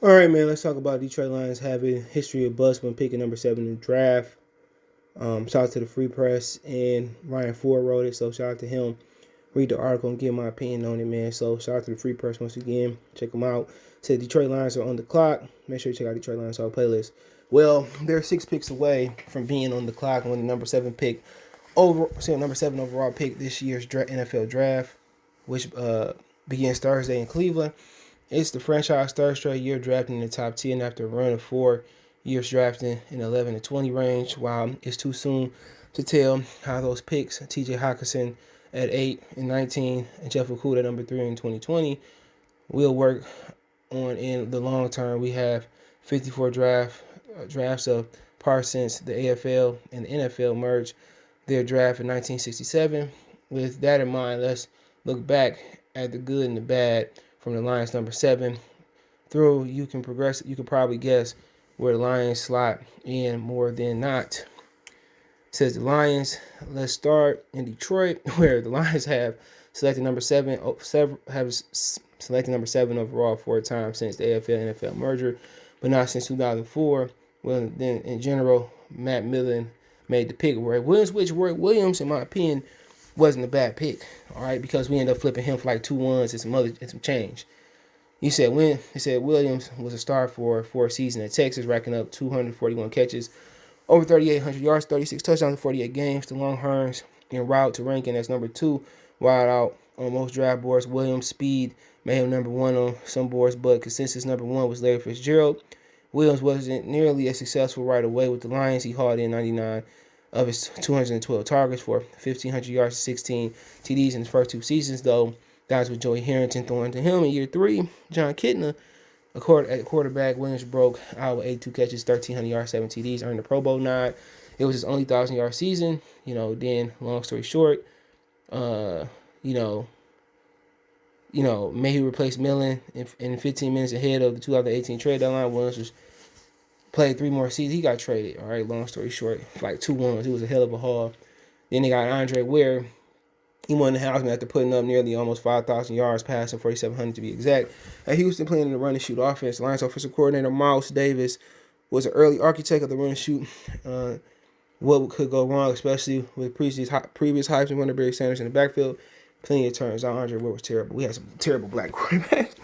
All right, man. Let's talk about Detroit Lions having history of bust when picking number 7 in the draft. Shout out to the Free Press and Ryan Ford wrote it, so shout out to him. Read the article and give my opinion on it, man. So shout out to the Free Press once again. Check them out. Said Detroit Lions are on the clock. Make sure you check out Detroit Lions Hall playlist. Well, they're 6 picks away from being on the clock on the number 7 pick number 7 overall pick this year's NFL draft, which begins Thursday in Cleveland. It's the franchise third straight year drafting in the top 10 after a run of 4 years drafting in the 11 to 20 range. While it's too soon to tell how those picks, TJ Hawkinson at 8 and 19, and Jeff Okuda at number 3 in 2020, will work on in the long term. We have 54 drafts of par since the AFL and the NFL merged their draft in 1967. With that in mind, let's look back at the good and the bad from the Lions number 7 through. You can probably guess where the Lions slot in more than not. Says the Lions. Let's start in Detroit, where the Lions have selected number 7 overall 4 times since the AFL NFL merger, but not since 2004. Well, then in general, Matt Millen made the pick. Roy Williams, in my opinion, wasn't a bad pick. All right, because we ended up flipping him for like 2 ones and some change. He said Williams was a star for 4 seasons at Texas, racking up 241 catches, over 3,800 yards, 36 touchdowns in 48 games. The Longhorns en route to ranking as number 2, wide out on most draft boards. Williams' speed made him number 1 on some boards, but consensus number 1 was Larry Fitzgerald. Williams wasn't nearly as successful right away with the Lions. He hauled in 99 of his 212 targets for 1,500 yards, 16 TDs in his first 2 seasons, though. That was with Joey Harrington throwing to him in year 3. John Kitna, at quarterback, Williams broke out with 82 catches, 1,300 yards, 7 TDs, earned the Pro Bowl nod. It was his only 1,000-yard season. Then, long story short, Mayhew replaced Millen in 15 minutes ahead of the 2018 trade deadline. Williams played 3 more seasons. He got traded. All right, long story short, like 2 ones. It was a hell of a haul. Then they got Andre Ware. He won the Heisman after putting up nearly almost 5,000 yards, passing 4,700 to be exact. At Houston, playing in the run and shoot offense. Lions offensive coordinator Miles Davis was an early architect of the run and shoot. What could go wrong, especially with previous Heisman winner Barry Sanders in the backfield? Plenty of turns out. Andre Ware was terrible. We had some terrible black quarterbacks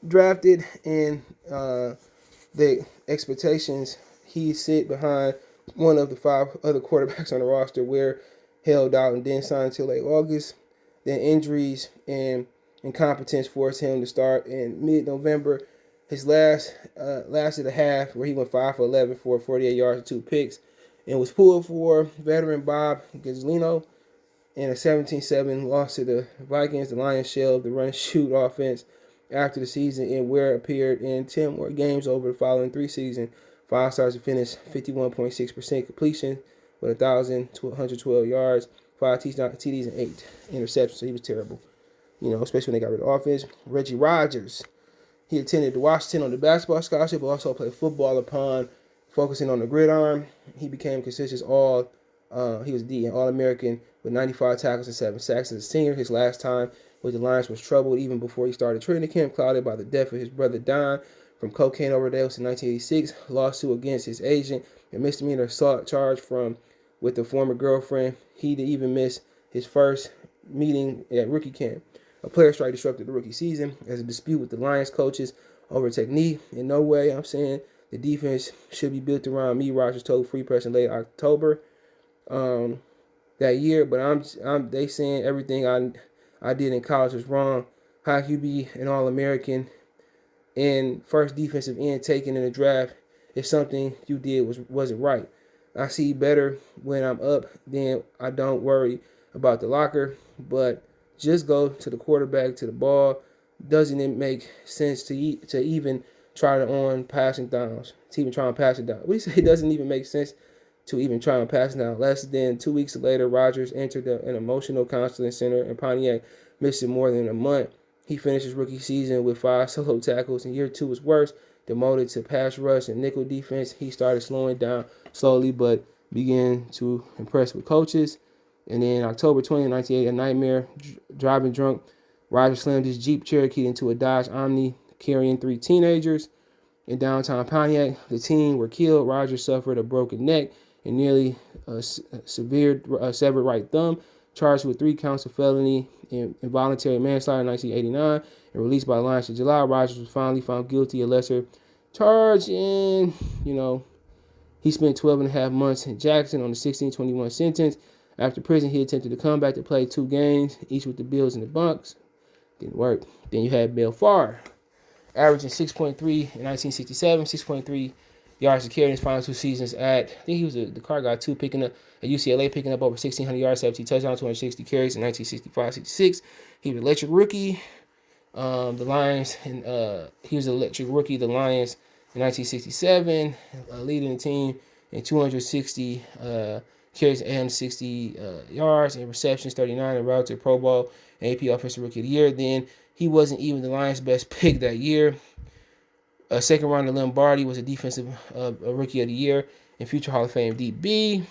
drafted, and the expectations, he sit behind one of the 5 other quarterbacks on the roster, where held out and didn't sign until late August. Then injuries and incompetence forced him to start in mid-November. His lasted a half where he went 5 for 11 for 48 yards and 2 picks, and was pulled for veteran Bob Gazzolino in a 17-7 loss to the Vikings. The Lions shelved the run-shoot offense after the season, and Ware appeared in 10 more games over the following 3 seasons. 5 stars to finish 51.6% completion with 1,000 to 112 yards, 5 TDs, and 8 interceptions. So he was terrible, especially when they got rid of offense. Reggie Rogers, he attended Washington on the basketball scholarship, but also played football upon focusing on the gridiron. He became consensus he was D, an All-American with 95 tackles and 7 sacks as a senior. His last time with the Lions was troubled even before he started training camp, clouded by the death of his brother Don from cocaine overdose in 1986, lawsuit against his agent, a misdemeanor assault charge with a former girlfriend. He even missed his first meeting at rookie camp. A player strike disrupted the rookie season as a dispute with the Lions coaches over technique. In no way, I'm saying the defense should be built around me, Rogers told Free Press in late October that year. But they saying everything I did in college was wrong. How can you be an All-American and first defensive end taken in the draft if something you did wasn't right? I see better when I'm up, then I don't worry about the locker, but just go to the quarterback, to the ball. Doesn't it make sense to even try on passing downs? To even try and pass it down. What do you say? It doesn't even make sense to even try and pass it down. Less than 2 weeks later, Rogers entered an emotional counseling center in Pontiac, missing more than a month. He finished his rookie season with 5 solo tackles, and year 2 was worse. Demoted to pass rush and nickel defense, he started slowing down slowly, but began to impress with coaches. And then October 20, 1980, a nightmare driving drunk, Rogers slammed his Jeep Cherokee into a Dodge Omni carrying 3 teenagers. in downtown Pontiac. The team were killed. Rogers suffered a broken neck and nearly severed right thumb, charged with 3 counts of felony and involuntary manslaughter in 1989, and released by the Lions in July. Rogers was finally found guilty of lesser charge, and, he spent 12 and a half months in Jackson on the 1621 sentence. After prison, he attempted to come back to play 2 games, each with the Bills and the Bucs. Didn't work. Then you had Bill Farr, averaging 6.3 in 1967, 6.3 yards to carry in his final 2 seasons at, I think he was the car guy too, picking up at UCLA, picking up over 1,600 yards, 17 touchdowns, 260 carries in 1965-66. He was an electric rookie. The Lions, and he was an electric rookie. The Lions in 1967, leading the team in 260 carries, and 60 yards, and receptions, 39, and route to Pro Bowl, and AP Offensive Rookie of the Year. Then he wasn't even the Lions' best pick that year. Second round of Lombardi was a defensive Rookie of the Year and future Hall of Fame DB.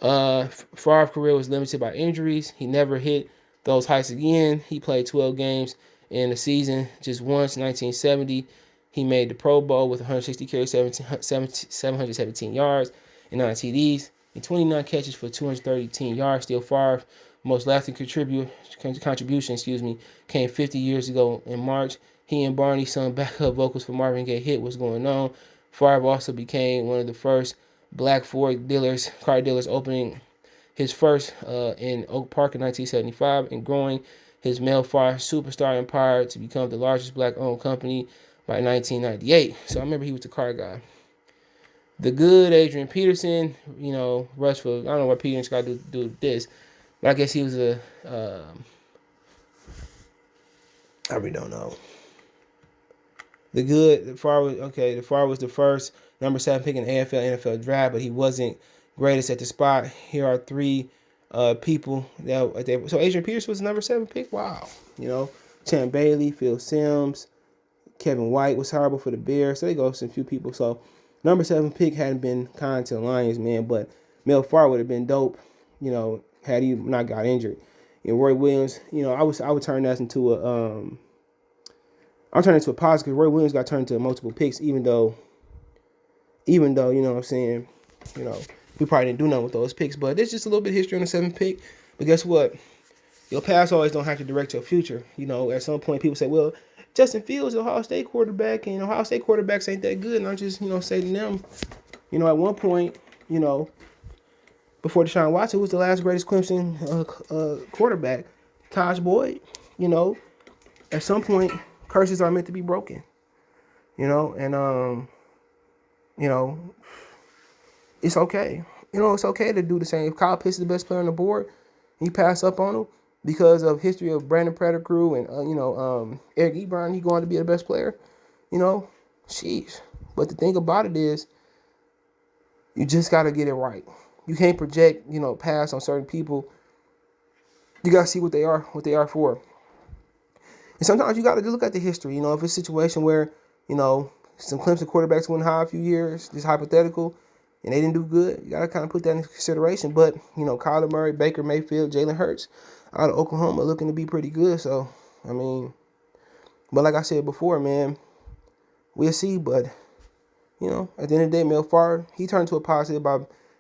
Favre's career was limited by injuries. He never hit those heights again. He played 12 games in the season just once. 1970, he made the Pro Bowl with 160 carries, 717 yards, and 9 TDs, and 29 catches for 213 yards. Still Favre's most lasting contribution, came 50 years ago in March. He and Barney sung backup vocals for Marvin Gaye hit What's Going On. Favre also became one of the first black Ford car dealers, opening his first in Oak Park in 1975 and growing his male Favre superstar empire to become the largest black-owned company by 1998. So I remember he was the car guy. The good Adrian Peterson, rushed for, I don't know what Peterson got to do with this, but I guess he was I really don't know. The Favre was the first number 7 pick in the NFL draft, but he wasn't greatest at the spot. Here are 3 people so Adrian Peterson was the number 7 pick. Wow. Champ Bailey, Phil Simms, Kevin White was horrible for the Bears. So they go some few people. So number 7 pick hadn't been kind to the Lions, man, but Mel Farr would have been dope, had he not got injured. Roy Williams, I would turn that into I'm turning into a positive because Roy Williams got turned into multiple picks, even though, you know what I'm saying, we probably didn't do nothing with those picks. But there's just a little bit of history on the 7th pick. But guess what? Your past always don't have to direct your future. At some point people say, well, Justin Fields, Ohio State quarterback, and Ohio State quarterbacks ain't that good. And I just, say to them, at one point, before Deshaun Watson, who was the last greatest Clemson quarterback, Taj Boyd, at some point, curses are meant to be broken, and, it's okay. It's okay to do the same. If Kyle Pitts is the best player on the board, you pass up on him because of history of Brandon Pettigrew and, Eric Ebron, he going to be the best player, sheesh. But the thing about it is, you just got to get it right. You can't project, pass on certain people. You got to see what they are for. And sometimes you got to look at the history. If it's a situation where, some Clemson quarterbacks went high a few years, just hypothetical, and they didn't do good, you got to kind of put that into consideration. But, Kyler Murray, Baker Mayfield, Jalen Hurts out of Oklahoma looking to be pretty good. So, but like I said before, man, we'll see. But, at the end of the day, Mel Farr, he turned to a positive by,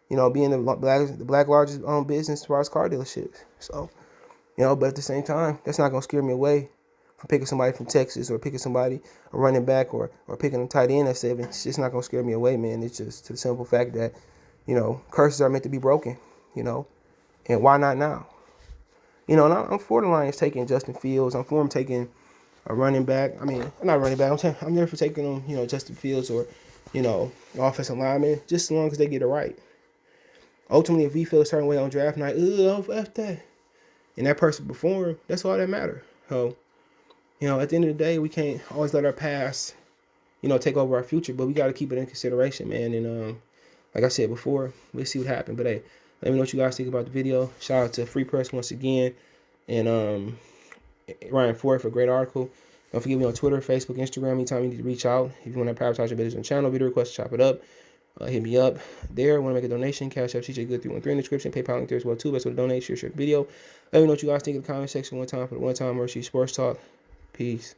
being the black largest owned business as far as car dealerships. So, but at the same time, that's not going to scare me away from picking somebody from Texas or picking somebody, a running back or picking a tight end at 7. It's just not going to scare me away, man. It's just to the simple fact that, curses are meant to be broken, and why not now? And I'm for the Lions taking Justin Fields. I'm for them taking a running back. Not running back. I'm there for taking them, Justin Fields or, offensive lineman, just as long as they get it right. Ultimately, if we feel a certain way on draft night, F that, and that person perform, that's all that matters. So, at the end of the day, we can't always let our past, take over our future, but we got to keep it in consideration, man. And like I said before, we'll see what happens. But hey, let me know what you guys think about the video. Shout out to Free Press once again, and Ryan Ford for a great article. Don't forget me on Twitter, Facebook, Instagram. Anytime you need to reach out, if you want to advertise your business on the channel, video request, chop it up. Hit me up there. Want to make a donation? Cash App CJ Good 313 in the description. PayPal link there as well too. Best way to donate. Share the video. Let me know what you guys think in the comment section one time for the one time Mercy Sports Talk. Peace.